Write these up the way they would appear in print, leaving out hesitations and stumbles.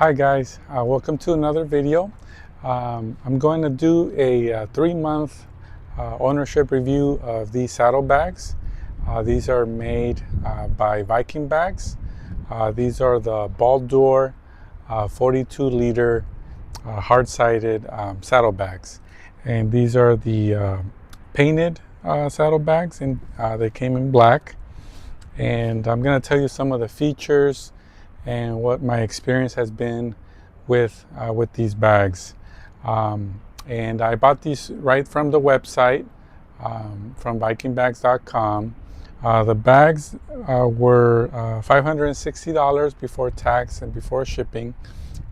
Hi guys, welcome to another video. I'm going to do a 3-month ownership review of these saddlebags. These are made by Viking Bags. These are the Baldur 42-liter hard-sided saddlebags, and these are the painted saddlebags, and they came in black. And I'm going to tell you some of the features and what my experience has been with these bags. And I bought these right from the website, from vikingbags.com. The bags were $560 before tax and before shipping.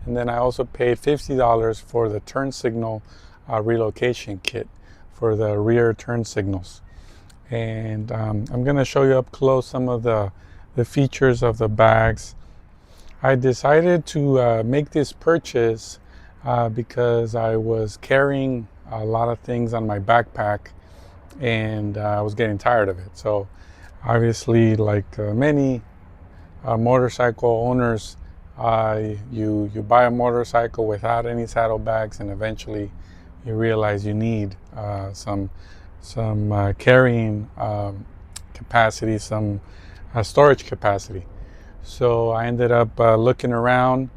And then I also paid $50 for the turn signal relocation kit for the rear turn signals. And I'm going to show you up close some of the features of the bags. I decided to make this purchase because I was carrying a lot of things on my backpack, and I was getting tired of it. So obviously, like many motorcycle owners, you buy a motorcycle without any saddlebags, and eventually you realize you need some carrying capacity, some storage capacity. So I ended up looking around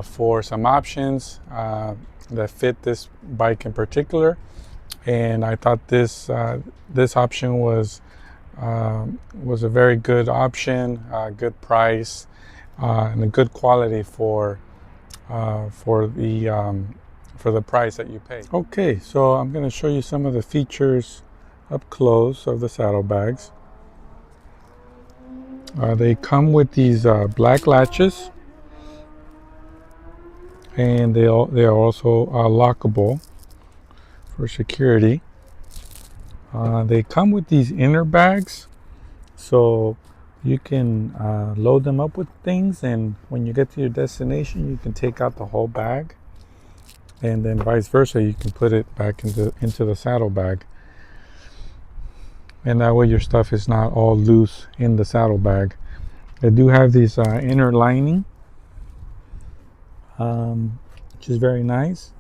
for some options that fit this bike in particular, and I thought this option was a very good option, good price, and a good quality for the price that you pay. Okay, so I'm going to show you some of the features up close of the saddlebags. They come with these black latches, and they are also lockable for security. They come with these inner bags, so you can load them up with things, and when you get to your destination, you can take out the whole bag, and then vice versa, you can put it back into the saddlebag. And that way your stuff is not all loose in the saddlebag. They do have this inner lining, which is very nice.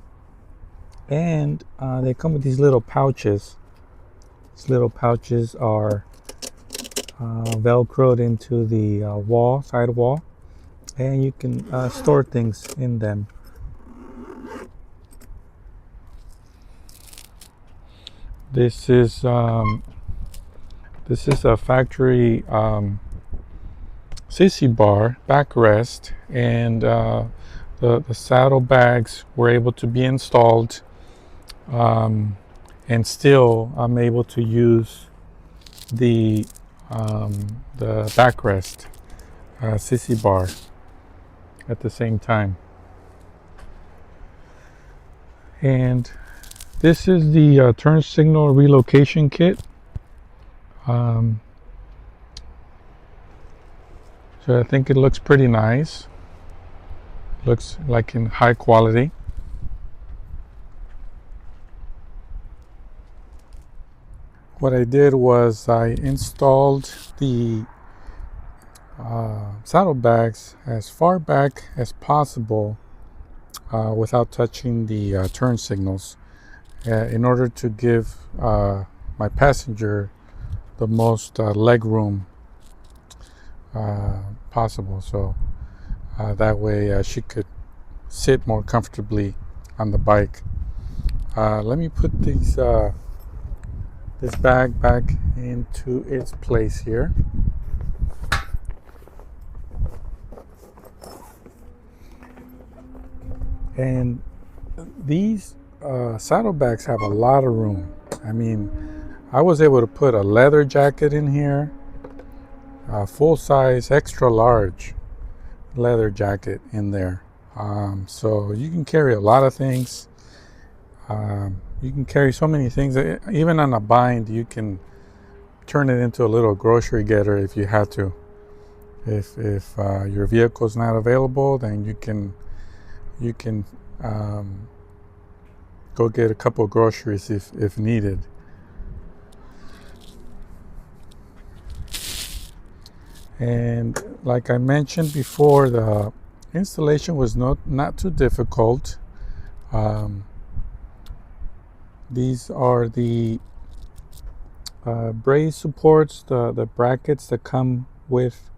And they come with these little pouches. These little pouches are velcroed into the side wall, and you can store things in them. This is a factory sissy bar backrest, and the saddlebags were able to be installed, and still I'm able to use the backrest sissy bar at the same time. And this is the turn signal relocation kit. So I think it looks pretty nice. Looks like in high quality. What I did was I installed the saddlebags as far back as possible without touching the turn signals, in order to give my passenger the most leg room possible, so that way she could sit more comfortably on the bike. Let me put this bag back into its place here. And these saddlebags have a lot of room. I mean, I was able to put a leather jacket in here, a full-size extra large leather jacket in there, so you can carry a lot of things. You can carry so many things. Even on a bind, you can turn it into a little grocery getter if you had to. If your vehicle is not available, then you can go get a couple of groceries if needed. And like I mentioned before, Installation was not too difficult. These are the brace supports, the brackets that come with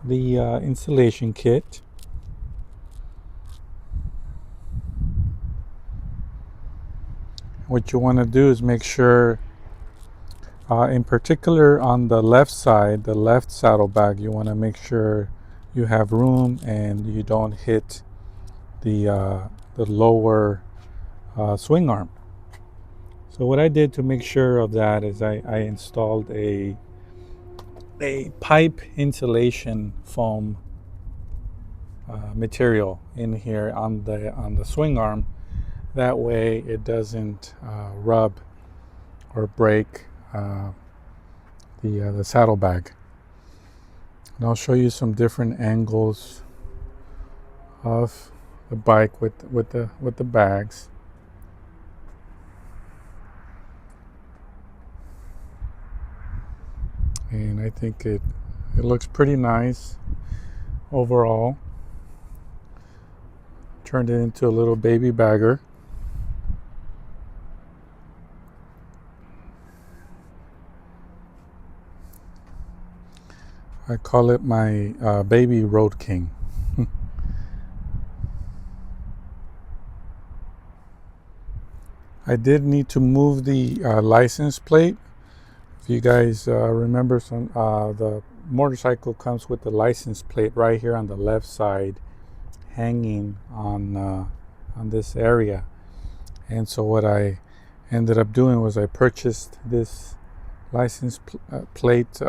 the installation kit. What you want to do is make sure, in particular on the left side, the left saddlebag, you want to make sure you have room and you don't hit the lower swing arm. So what I did to make sure of that is I installed a pipe insulation foam material in here on the swing arm. That way it doesn't rub or break the saddlebag. And I'll show you some different angles of the bike with the bags. And I think it looks pretty nice overall. Turned it into a little baby bagger. I call it my baby Road King. I did need to move the license plate. If you guys remember, the motorcycle comes with the license plate right here on the left side, hanging on this area. And so what I ended up doing was I purchased this license plate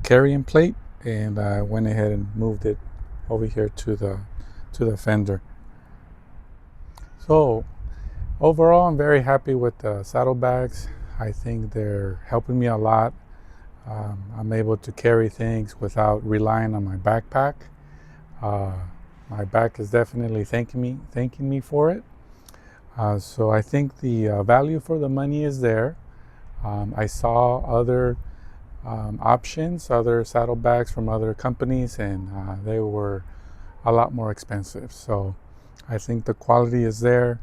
carrying plate, and I went ahead and moved it over here to the fender. So overall, I'm very happy with the saddlebags. I think they're helping me a lot. I'm able to carry things without relying on my backpack. My back is definitely thanking me for it. So I think the value for the money is there. I saw other options, other saddlebags from other companies, and they were a lot more expensive. So I think the quality is there,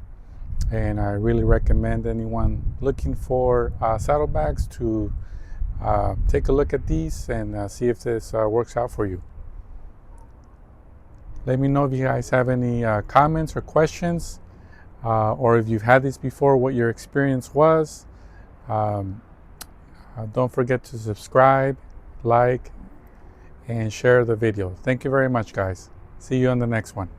and I really recommend anyone looking for saddlebags to take a look at these and see if this works out for you. Let me know if you guys have any comments or questions, or if you've had these before, what your experience was. Don't forget to subscribe, like, and share the video. Thank you very much, guys. See you on the next one.